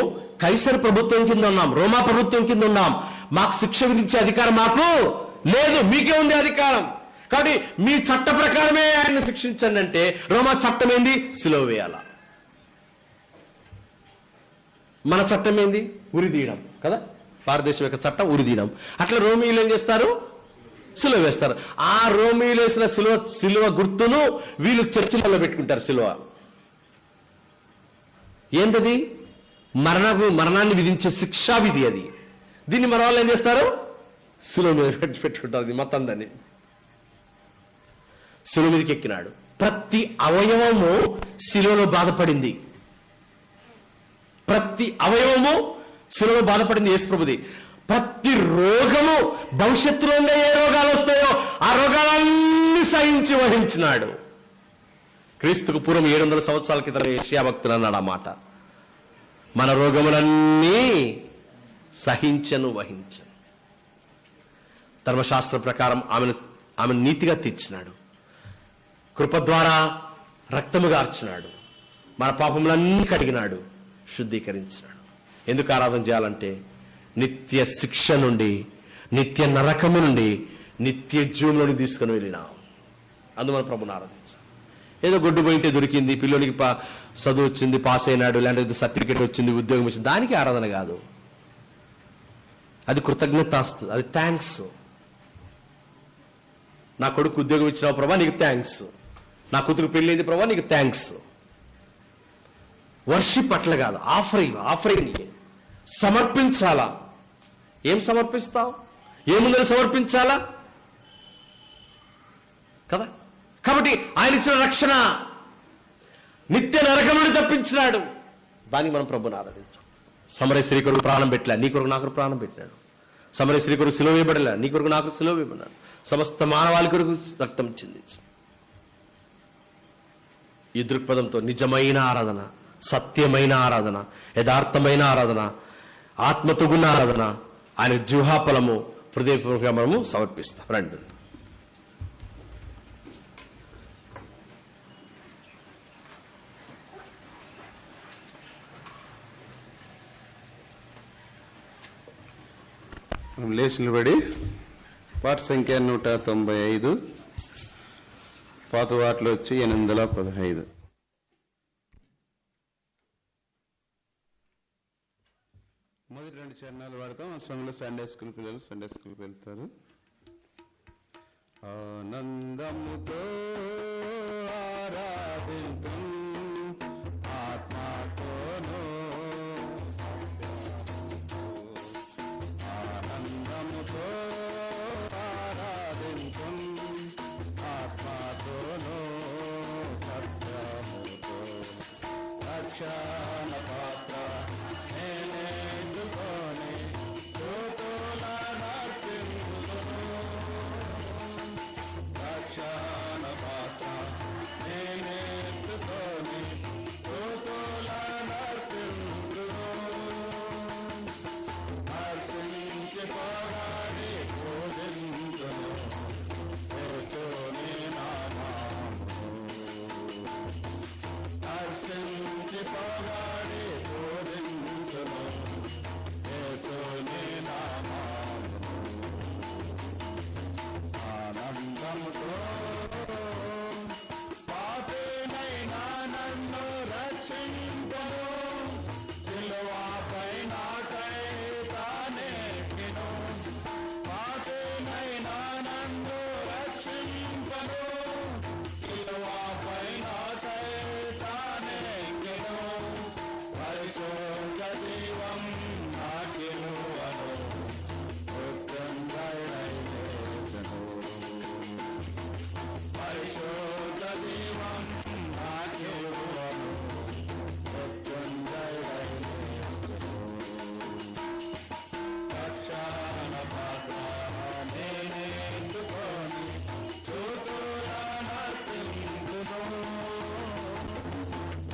కైసర్ ప్రభుత్వం కింద ఉన్నాం, రోమా ప్రభుత్వం కింద ఉన్నాం, మాకు శిక్ష విధించే అధికారం మాకు లేదు, మీకే ఉంది అధికారం. కాబట్టి మీ చట్ట ప్రకారమే ఆయన శిక్షించండి అంటే రోమా చట్టం ఏంది? సిలువ వేయాల. మన చట్టం ఏంది? ఉరిదీయడం కదా. భారతదేశం యొక్క చట్టం ఉరిదీయడం. అట్లా రోమీయులు ఏం చేస్తారు? సిలువ వేస్తారు. ఆ రోమీయులు వేసిన సిలువ గుర్తును వీళ్ళు చర్చిలలో పెట్టుకుంటారు. సిలువ ఏంటది? మరణాన్ని విధించే శిక్షా విధి అది. దీన్ని మన వాళ్ళు ఏం చేస్తారు? సిలువ మీద పెట్టుకుంటారు. ఇది మొత్తం దాన్ని సిలువ మీదకి ఎక్కినాడు. ప్రతి అవయవము సిలువలో బాధపడింది. ప్రతి అవయవము సిలువలో బాధపడింది యేసుప్రభుది. ప్రతి రోగము, భవిష్యత్తులో ఏ రోగాలు వస్తాయో ఆ రోగాలన్నీ సహించి వహించినాడు. క్రీస్తుకు పూర్వం 700 సంవత్సరాల క్రితం యెషయా భక్తుడు అన్నాడు ఆ మాట, మన రోగములన్నీ సహించను వహించను. ధర్మశాస్త్ర ప్రకారం ఆమెను నీతిగా తీర్చినాడు. కృప ద్వారా రక్తము గార్చినాడు. మన పాపములన్నీ కడిగినాడు, శుద్ధీకరించినాడు. ఎందుకు ఆరాధన చేయాలంటే నిత్య శిక్ష నుండి, నిత్య నరకము నుండి నిత్య జీవంలోని తీసుకుని వెళ్ళినాం. అందువల్ల ప్రభుని ఆరాధించాలి. ఏదో గొడ్డు పోయింటే దొరికింది, పిల్లోనికి చదువు వచ్చింది, పాస్ అయినాడు, లేదంటే సర్టిఫికేట్ వచ్చింది, ఉద్యోగం వచ్చింది, దానికి ఆరాధన కాదు. అది కృతజ్ఞతాస్తు, అది థ్యాంక్స్. నా కొడుకు ఉద్యోగం ఇచ్చినావు ప్రభా, నీకు థ్యాంక్స్. నా కూతురు పెళ్ళైంది ప్రభా, నీకు థ్యాంక్స్. వర్షిప్ అట్లా కాదు, ఆఫరింగ్ సమర్పించాలా. ఏం సమర్పిస్తావు? ఏముందని సమర్పించాలా కదా. కాబట్టి ఆయన ఇచ్చిన రక్షణ నిత్య నరకం నుండి తప్పించినాడు. దానికి మనం ప్రభుని ఆరాధించాం. సమరయ స్త్రీ కొరకు ప్రాణం పెట్టలే, నీ కొరకు నా కొరకు ప్రాణం పెట్టినాడు. సమరయ స్త్రీ కొరకు సిలువ వేయబడలే, నీ కొరకు నాకు సిలువ వేయబడినాడు. సమస్త మానవాళి కొరకు రక్తం చిందించి. ఈ దృక్పథంతో నిజమైన ఆరాధన, సత్యమైన ఆరాధన, యథార్థమైన ఆరాధన, ఆత్మతో ఉన్న ఆరాధన, ఆయన జిహ్వాఫలము హృదయపూర్వకంగా మనము సమర్పిస్తాం. రండి. లేచి నిలబడి పాట సంఖ్య 195, పాత వాటిలో వచ్చి 815. మొదటి 2 చరణాలు వాడతాం. ఆ సమయంలో సండే స్కూల్ పిల్లలు సండే స్కూల్కి వెళ్తారు. ఆనందముతో ఆరాధింతుం ఆత్మతోను, ఆనందముతో ఆరాధింతుం ఆత్మతోను, సత్యముతో రక్షణ పాత్ర నేనెందుకొని స్తుతుల నర్తింతును. రక్షణ పాత్ర నేనెందుకొని స్తుతుల నర్తింతును. హర్షించి పొగడి పూజింతును యేసుని నామమును. హర్షించి పొగడి పూజింతును యేసుని నామమును. ఆనందముతో పాపినైనా నన్ను రక్షించును. సిలువపై నాకై తానెక్కెను. పాపినైనా నన్ను రక్షించును. సిలువపై నాకై తానెక్కెను. పరిశుద్ధ జీవం నాకివ్వను. మృత్యుంజయుడై లేచెను. పరిశుద్ధ జీవం నాకివ్వను. మృత్యుంజయుడై లేచెను. రక్షణ పాత్ర నేనెందుకొని స్తుతుల నర్తింతును.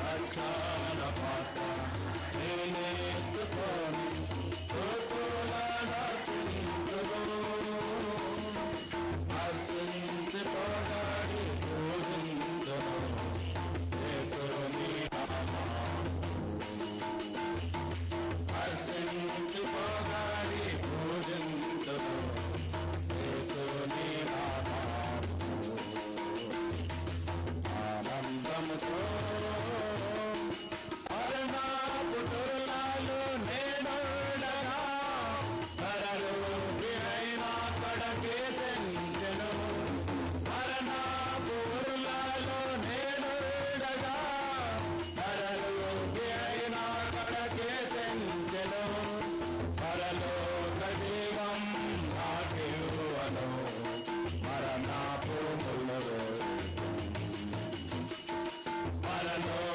రక్షణ పాత్ర నేనెందుకొని స్తుతుల నర్తింతును. హర్షించి పొగడి పూజింతును యేసుని నామమును. హర్షించి పొగడి పూజింతును యేసుని నామమును. ఆనందముతో అరుణాపుటులాలు నేనుండగా నరరూపి అయిన కడకే తెంచెను. అరుణాపుటులాలు నేనుండగా నరరూపి అయిన కడకే తెంచెను. పరలోక జీవం నాకివ్వను. మరణపు ముళ్ళువేయును. పరలోక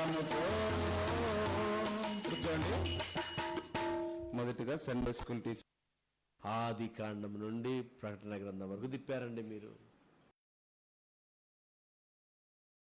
అనుకో. కూర్చోండి. మొదటిగా సండే స్కూల్ టీచర్ ఆది కాండం నుండి ప్రకటన గ్రంథం వరకు తిప్పారండి మీరు.